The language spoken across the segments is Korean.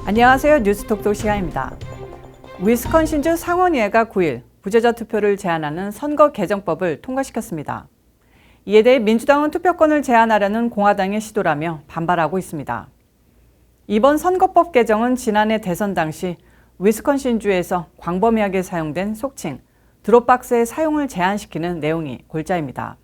안녕하세요. 뉴스톡톡 시간입니다. 위스콘신주 상원의회가 9일 부재자 투표를 제한하는 선거 개정법을 통과시켰습니다. 이에 대해 민주당은 투표권을 제한하려는 공화당의 시도라며 반발하고 있습니다. 이번 선거법 개정은 지난해 대선 당시 위스콘신주에서 광범위하게 사용된 속칭 드롭박스의 사용을 제한시키는 내용이 골자입니다.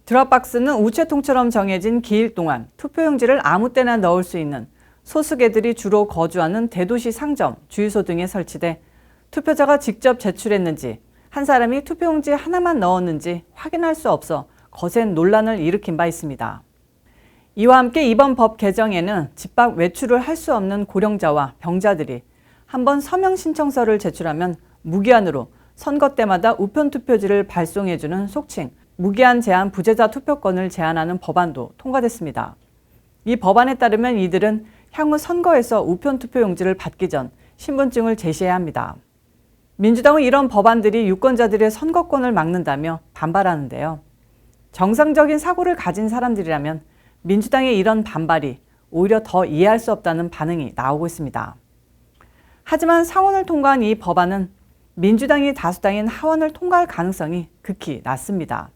드롭박스는 우체통처럼 정해진 기일 동안 투표용지를 아무 때나 넣을 수 있는 소수계들이 주로 거주하는 대도시 상점, 주유소 등에 설치돼 투표자가 직접 제출했는지 한 사람이 투표용지 하나만 넣었는지 확인할 수 없어 거센 논란을 일으킨 바 있습니다. 이와 함께 이번 법 개정에는 집 밖 외출을 할 수 없는 고령자와 병자들이 한번 서명 신청서를 제출하면 무기한으로 선거 때마다 우편 투표지를 발송해주는 속칭 무기한 제한 부재자 투표권을 제한하는 법안도 통과됐습니다. 이 법안에 따르면 이들은 향후 선거에서 우편 투표용지를 받기 전 신분증을 제시해야 합니다. 민주당은 이런 법안들이 유권자들의 선거권을 막는다며 반발하는데요. 정상적인 사고를 가진 사람들이라면 민주당의 이런 반발이 오히려 더 이해할 수 없다는 반응이 나오고 있습니다. 하지만 상원을 통과한 이 법안은 민주당이 다수당인 하원을 통과할 가능성이 극히 낮습니다.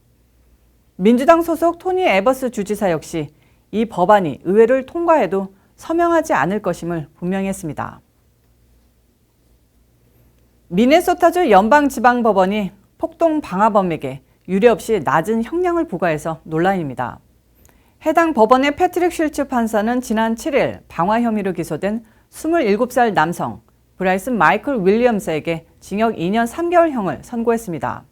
민주당 소속 토니 에버스 주지사 역시 이 법안이 의회를 통과해도 서명하지 않을 것임을 분명히 했습니다. 미네소타주 연방지방법원이 폭동 방화범에게 유례 없이 낮은 형량을 부과해서 논란입니다. 해당 법원의 패트릭 쉴츠 판사는 지난 7일 방화 혐의로 기소된 27살 남성 브라이슨 마이클 윌리엄스에게 징역 2년 3개월형을 선고했습니다.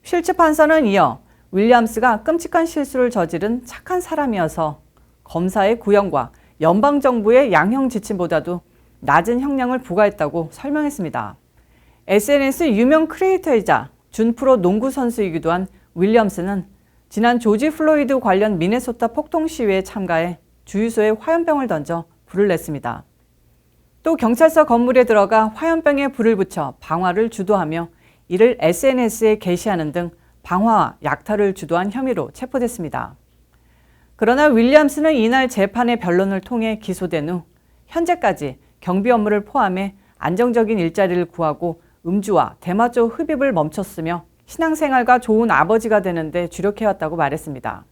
쉴츠 판사는 이어 윌리엄스가 끔찍한 실수를 저지른 착한 사람이어서 검사의 구형과 연방정부의 양형 지침보다도 낮은 형량을 부과했다고 설명했습니다. SNS 유명 크리에이터이자 준프로 농구 선수이기도 한 윌리엄스는 지난 조지 플로이드 관련 미네소타 폭동 시위에 참가해 주유소에 화염병을 던져 불을 냈습니다. 또 경찰서 건물에 들어가 화염병에 불을 붙여 방화를 주도하며 이를 SNS에 게시하는 등 방화와 약탈을 주도한 혐의로 체포됐습니다. 그러나 윌리엄스는 이날 재판의 변론을 통해 기소된 후 현재까지 경비 업무를 포함해 안정적인 일자리를 구하고 음주와 대마초 흡입을 멈췄으며 신앙생활과 좋은 아버지가 되는데 주력해왔다고 말했습니다.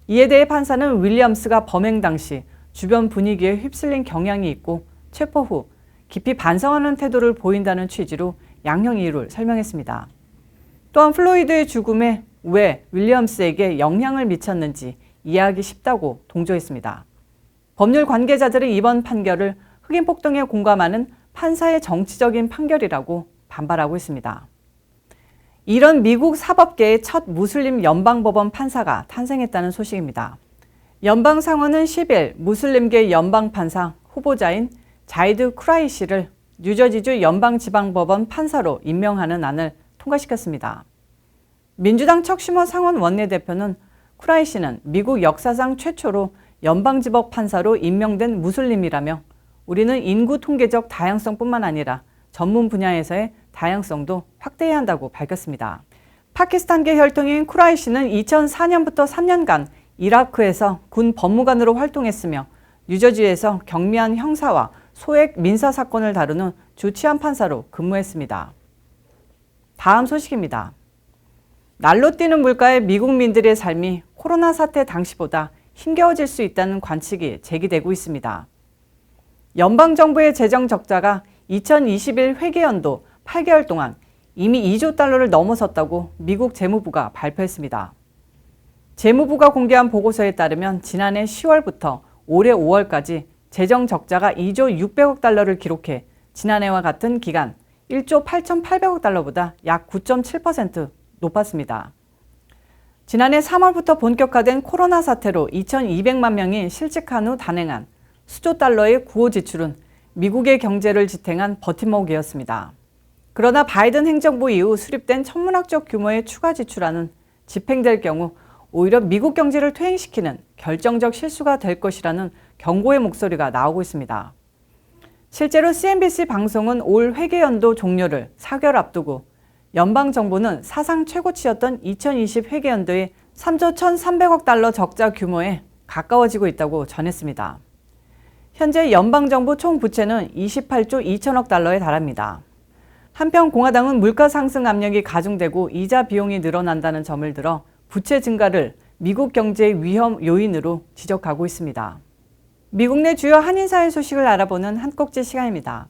이에 대해 판사는 윌리엄스가 범행 당시 주변 분위기에 휩쓸린 경향이 있고 체포 후 깊이 반성하는 태도를 보인다는 취지로 양형 이유를 설명했습니다. 또한 플로이드의 죽음에 왜 윌리엄스에게 영향을 미쳤는지 이해하기 쉽다고 동조했습니다. 법률 관계자들은 이번 판결을 흑인 폭동에 공감하는 판사의 정치적인 판결이라고 반발하고 있습니다. 이런 미국 사법계의 첫 무슬림 연방법원 판사가 탄생했다는 소식입니다. 연방상원은 10일 무슬림계 연방판사 후보자인 자이드 쿠라이시를 뉴저지주 연방지방법원 판사로 임명하는 안을 통과시켰습니다. 민주당 척 슈머 상원 원내대표는 쿠라이시는 미국 역사상 최초로 연방지법 판사로 임명된 무슬림이라며 우리는 인구 통계적 다양성뿐만 아니라 전문 분야에서의 다양성도 확대해야 한다고 밝혔습니다. 파키스탄계 혈통인 쿠라이시는 2004년부터 3년간 이라크에서 군 법무관으로 활동했으며 뉴저지에서 경미한 형사와 소액 민사 사건을 다루는 주 치안 판사로 근무했습니다. 다음 소식입니다. 날로 뛰는 물가의 미국민들의 삶이 코로나 사태 당시보다 힘겨워질 수 있다는 관측이 제기되고 있습니다. 연방정부의 재정 적자가 2021 회계연도 8개월 동안 이미 2조 달러를 넘어섰다고 미국 재무부가 발표했습니다. 재무부가 공개한 보고서에 따르면 지난해 10월부터 올해 5월까지 재정 적자가 2조 600억 달러를 기록해 지난해와 같은 기간 1조 8,800억 달러보다 약 9.7% 높았습니다. 지난해 3월부터 본격화된 코로나 사태로 2,200만 명이 실직한 후 단행한 수조 달러의 구호 지출은 미국의 경제를 지탱한 버팀목이었습니다. 그러나 바이든 행정부 이후 수립된 천문학적 규모의 추가 지출안은 집행될 경우 오히려 미국 경제를 퇴행시키는 결정적 실수가 될 것이라는 경고의 목소리가 나오고 있습니다. 실제로 CNBC 방송은 올 회계연도 종료를 4개월 앞두고 연방정부는 사상 최고치였던 2020 회계연도에 3조 1,300억 달러 적자 규모에 가까워지고 있다고 전했습니다. 현재 연방정부 총 부채는 28조 2천억 달러에 달합니다. 한편 공화당은 물가 상승 압력이 가중되고 이자 비용이 늘어난다는 점을 들어 부채 증가를 미국 경제의 위험 요인으로 지적하고 있습니다. 미국 내 주요 한인사회 소식을 알아보는 한 꼭지 시간입니다.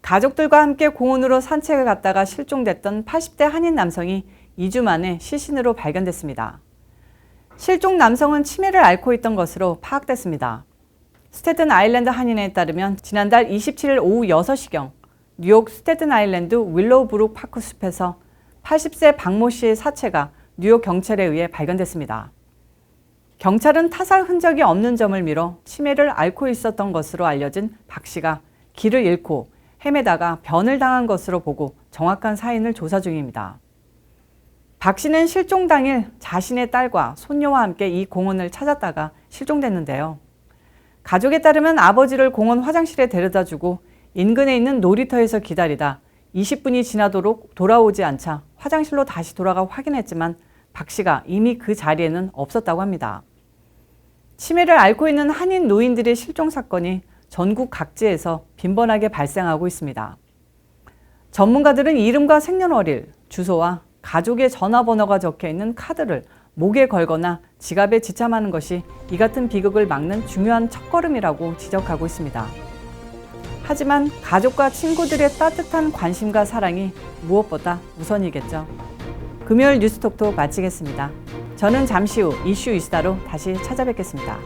가족들과 함께 공원으로 산책을 갔다가 실종됐던 80대 한인 남성이 2주 만에 시신으로 발견됐습니다. 실종 남성은 치매를 앓고 있던 것으로 파악됐습니다. 스태튼 아일랜드 한인회에 따르면 지난달 27일 오후 6시경 뉴욕 스태튼 아일랜드 윌로우브룩 파크 숲에서 80세 박모 씨의 사체가 뉴욕 경찰에 의해 발견됐습니다. 경찰은 타살 흔적이 없는 점을 미뤄 치매를 앓고 있었던 것으로 알려진 박 씨가 길을 잃고 헤매다가 변을 당한 것으로 보고 정확한 사인을 조사 중입니다. 박 씨는 실종 당일 자신의 딸과 손녀와 함께 이 공원을 찾았다가 실종됐는데요. 가족에 따르면 아버지를 공원 화장실에 데려다주고 인근에 있는 놀이터에서 기다리다 20분이 지나도록 돌아오지 않자 화장실로 다시 돌아가 확인했지만 박 씨가 이미 그 자리에는 없었다고 합니다. 치매를 앓고 있는 한인 노인들의 실종 사건이 전국 각지에서 빈번하게 발생하고 있습니다. 전문가들은 이름과 생년월일, 주소와 가족의 전화번호가 적혀있는 카드를 목에 걸거나 지갑에 지참하는 것이 이 같은 비극을 막는 중요한 첫걸음이라고 지적하고 있습니다. 하지만 가족과 친구들의 따뜻한 관심과 사랑이 무엇보다 우선이겠죠. 금요일 뉴스톡도 마치겠습니다. 저는 잠시 후 이슈 이스타로 다시 찾아뵙겠습니다.